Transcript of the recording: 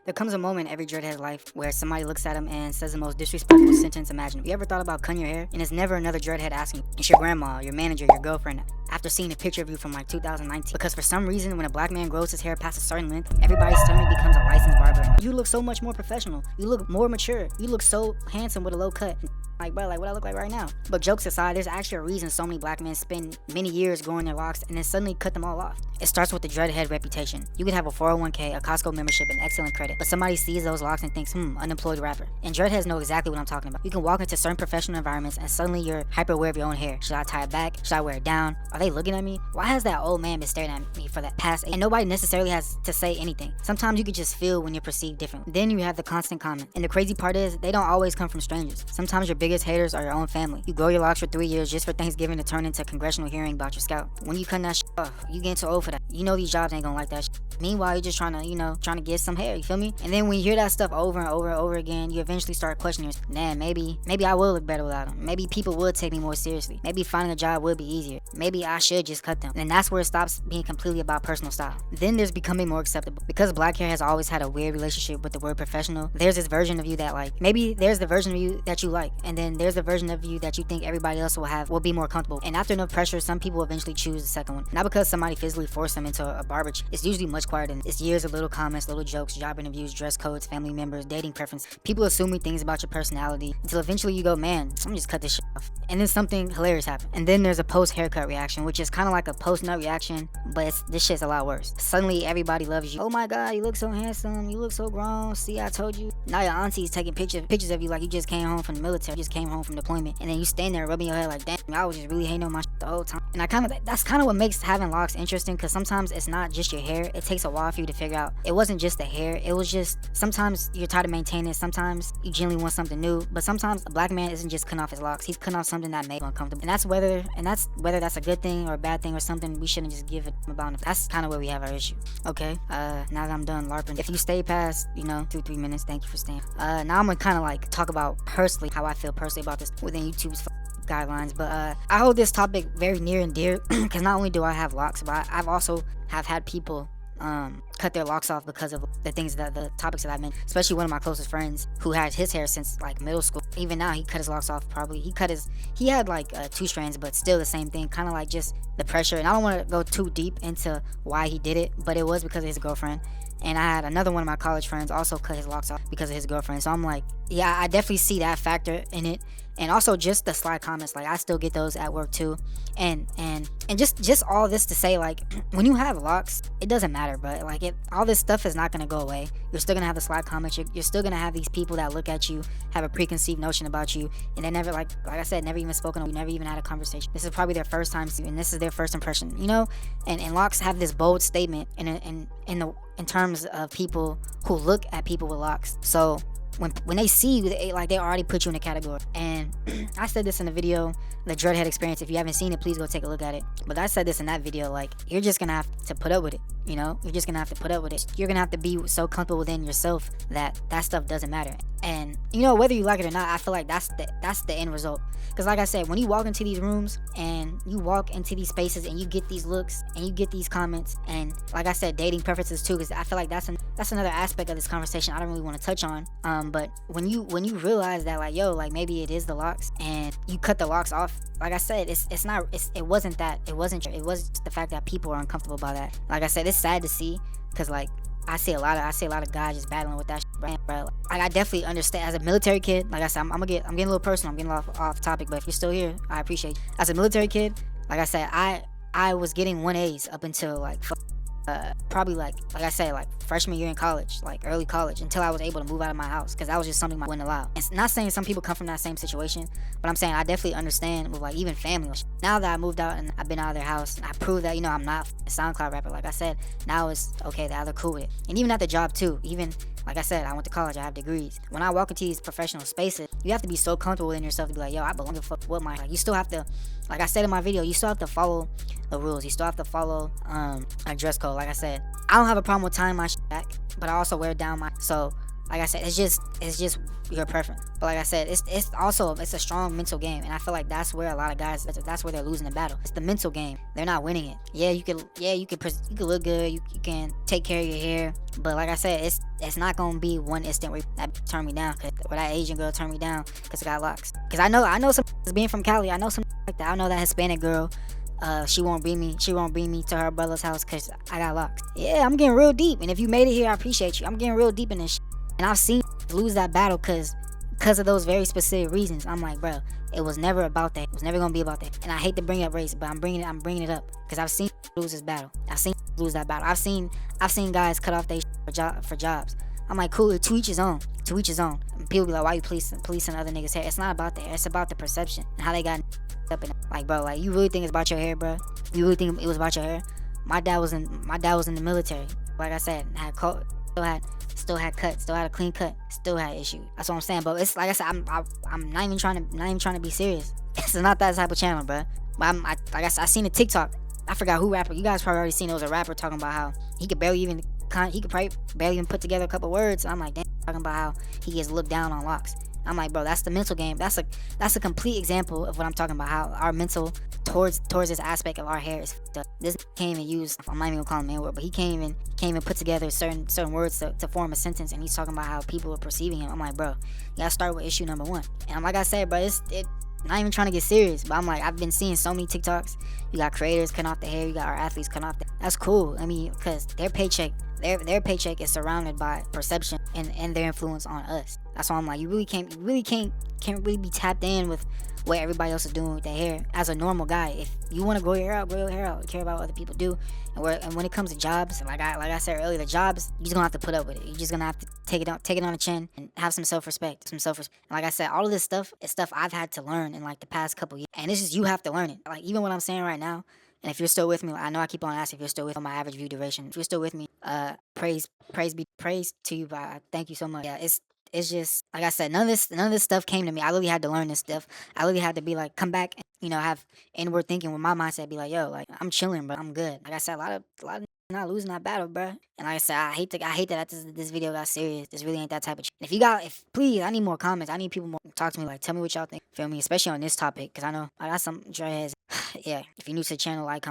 There comes a moment in every dreadhead's life where somebody looks at him and says the most disrespectful sentence imaginable. You ever thought about cutting your hair? And it's never another dreadhead asking you. It's your grandma, your manager, your girlfriend, after seeing a picture of you from like 2019. Because for some reason, when a black man grows his hair past a certain length, everybody suddenly becomes a licensed barber. You look so much more professional. You look more mature. You look so handsome with a low cut. Like, bro, like what I look like right now. But jokes aside, there's actually a reason so many black men spend many years growing their locks and then suddenly cut them all off. It starts with the dreadhead reputation. You could have a 401k, a Costco membership, and excellent credit, but somebody sees those locks and thinks, unemployed rapper. And dreadheads know exactly what I'm talking about. You can walk into certain professional environments and suddenly you're hyper aware of your own hair. Should I tie it back? Should I wear it down? Are they looking at me? Why has that old man been staring at me for that past 8? And nobody necessarily has to say anything. Sometimes you could just feel when you're perceived differently. Then you have the constant comments. And the crazy part is, they don't always come from strangers. Sometimes your biggest haters are your own family. You grow your locks for 3 years just for Thanksgiving to turn into a congressional hearing about your scalp. When you cut that shit off, you getting too old for that. You know these jobs ain't gonna like that shit. Meanwhile, you're just trying to get some hair, you feel me? And then when you hear that stuff over and over and over again, you eventually start questioning yourself. Man, maybe I will look better without them. Maybe people would take me more seriously. Maybe finding a job would be easier. Maybe I should just cut them. And that's where it stops being completely about personal style. Then there's becoming more acceptable. Because black hair has always had a weird relationship with the word professional, there's this version of you that like, maybe there's the version of you that you like, and then there's the version of you that you think everybody else will be more comfortable. And after enough pressure, some people eventually choose the second one. Not because somebody physically forced them into a barber chair. It's usually much quieter than it's years of little comments, little jokes, job interviews, dress codes, family members, dating preference. People assuming things about your personality until eventually you go, man, I'm gonna just cut this shit off. And then something hilarious happens. And then there's a post haircut reaction, which is kind of like a post nut reaction, but this shit's a lot worse. Suddenly everybody loves you. Oh my god, you look so handsome, you look so grown. See, I told you. Now your auntie's taking pictures of you like you just came home from the military, just came home from deployment, and then you stand there rubbing your head like, damn, I was just really hating on my shit the whole time. And that's kind of what makes having locks interesting, because sometimes it's not just your hair. It takes a while for you to figure out it wasn't just the hair. It was just, sometimes you're tired of maintaining it, sometimes you genuinely want something new, but sometimes a black man isn't just cutting off his locks, he's cutting off something that made him uncomfortable. And that's whether that's a good thing or a bad thing or something we shouldn't just give it about. That's kind of where we have our issue. Okay, now that I'm done larping, if you stay past 2-3 minutes, thank you for staying. Now I'm gonna kind of like talk about personally how I feel personally about this within YouTube's guidelines. But I hold this topic very near and dear because not only do I have locks, but I've also have had people cut their locks off because of the topics that I mentioned. Especially one of my closest friends who had his hair since like middle school. Even now he cut his locks off. Probably he had like 2 strands, but still the same thing, kind of like just the pressure. And I don't want to go too deep into why he did it, but it was because of his girlfriend. And I had another one of my college friends also cut his locks off because of his girlfriend. So I'm like, yeah, I definitely see that factor in it. And also just the sly comments, like I still get those at work too. And just all this to say, like, when you have locks, it doesn't matter, but like all this stuff is not gonna go away. You're still gonna have the sly comments. You're still gonna have these people that look at you, have a preconceived notion about you, and they never, like I said, never even spoken. We never even had a conversation. This is probably their first time seeing you, and this is their first impression, And locks have this bold statement in terms of people who look at people with locks. So when they see you, they already put you in a category. And I said this in the video, the Dreadhead Experience. If you haven't seen it, please go take a look at it. But I said this in that video, like, you're just gonna have to put up with it. You're just gonna have to put up with it. You're gonna have to be so comfortable within yourself that stuff doesn't matter. And whether you like it or not, I feel like that's the end result. Because like I said, when you walk into these rooms and you walk into these spaces and you get these looks and you get these comments, and like I said, dating preferences too, because I feel like that's another aspect of this conversation I don't really want to touch on. But when you realize that, like, yo, like maybe it is the locks and you cut the locks off, like I said, it wasn't the fact that people are uncomfortable by that. Like I said, it's sad to see, because like I see a lot of guys just battling with that shit, bro. Like, I definitely understand. As a military kid, like I said, I'm getting a little personal. I'm getting off topic, but if you're still here, I appreciate you. As a military kid, like I said, I was getting 1As up until like probably like I said, like freshman year in college, like early college, until I was able to move out of my house, because that was just something I wouldn't allow. It's not saying some people come from that same situation, but I'm saying I definitely understand with like even family. Now that I moved out and I've been out of their house, I proved that I'm not a SoundCloud rapper. Like I said, now it's okay that they're cool with it. And even at the job too, even like I said, I went to college, I have degrees. When I walk into these professional spaces, you have to be so comfortable in yourself to be like, yo, I belong to fuck what my, like, you still have to, like I said in my video, you still have to follow the rules. You still have to follow a dress code. Like I said, I don't have a problem with tying my shit back, but I also wear it down so Like I said, it's just your preference. But like I said, it's also it's a strong mental game, and I feel like that's where a lot of guys that's where they're losing the battle. It's the mental game. They're not winning it. Yeah, you could look good. You can take care of your hair, but like I said, it's not gonna be one instant where that turn me down, cause or that Asian girl turned me down cause I got locks. Cause I know some being from Cali, I know some like that. I know that Hispanic girl. She won't bring me to her brother's house cause I got locks. Yeah, I'm getting real deep, and if you made it here, I appreciate you. I'm getting real deep in this shit. And I've seen lose that battle cause of those very specific reasons. I'm like, bro, it was never about that. It was never gonna be about that. And I hate to bring up race, but I'm bringing it up because I've seen lose this battle. I've seen lose that battle. I've seen guys cut off their for jobs. I'm like, cool, to each his own. To each his own. And people be like, why you policing other niggas' hair? It's not about that. It's about the perception and how they got up in it. Like, bro, like you really think it's about your hair, bro? You really think it was about your hair? My dad was in the military. Like I said, still had cuts, still had a clean cut, still had issues. That's what I'm saying. But it's like I said, I'm not even trying to be serious. It's not that type of channel, bro. But like I said, I seen a TikTok. I forgot who rapper. You guys probably already seen it. It was a rapper talking about how he could probably barely even put together a couple words. I'm like, damn, talking about how he gets looked down on locks. I'm like, bro, that's the mental game. That's a complete example of what I'm talking about. How our mental towards this aspect of our hair is f***ed up. This came and used. I'm not even gonna call him N-word, but he came and put together certain words to form a sentence, and he's talking about how people are perceiving him. I'm like, bro, you gotta start with issue number one. And like I said, bro, it not even trying to get serious, but I'm like, I've been seeing so many TikToks. You got creators cutting off the hair, you got our athletes cutting off the. That's cool. I mean, because their paycheck is surrounded by perception and their influence on us. That's why I'm like, you really can't be tapped in with what everybody else is doing with their hair as a normal guy. If you want to grow your hair out, care about what other people do. And when it comes to jobs, like I said earlier, the jobs, you're just gonna have to put up with it. You're just gonna have to take it on the chin and have some self-respect. And like I said, all of this stuff is stuff I've had to learn in like the past couple years. And it's just, you have to learn it. Like even what I'm saying right now. And if you're still with me, I know I keep on asking if you're still with me on my average view duration. If you're still with me, praise to you, but thank you so much. Yeah, it's just like I said, none of this stuff came to me. I really had to learn this stuff. I really had to be like, come back and have inward thinking with my mindset, be like, yo, like I'm chilling, but I'm good. Like I said, a lot of not losing that battle, bro. And like I said, I hate that this video got serious. This really ain't that type of. If please, I need more comments. I need people more talk to me. Like, tell me what y'all think. Feel me, especially on this topic, because I know I got some dreads. Yeah, if you're new to the channel, like, comment.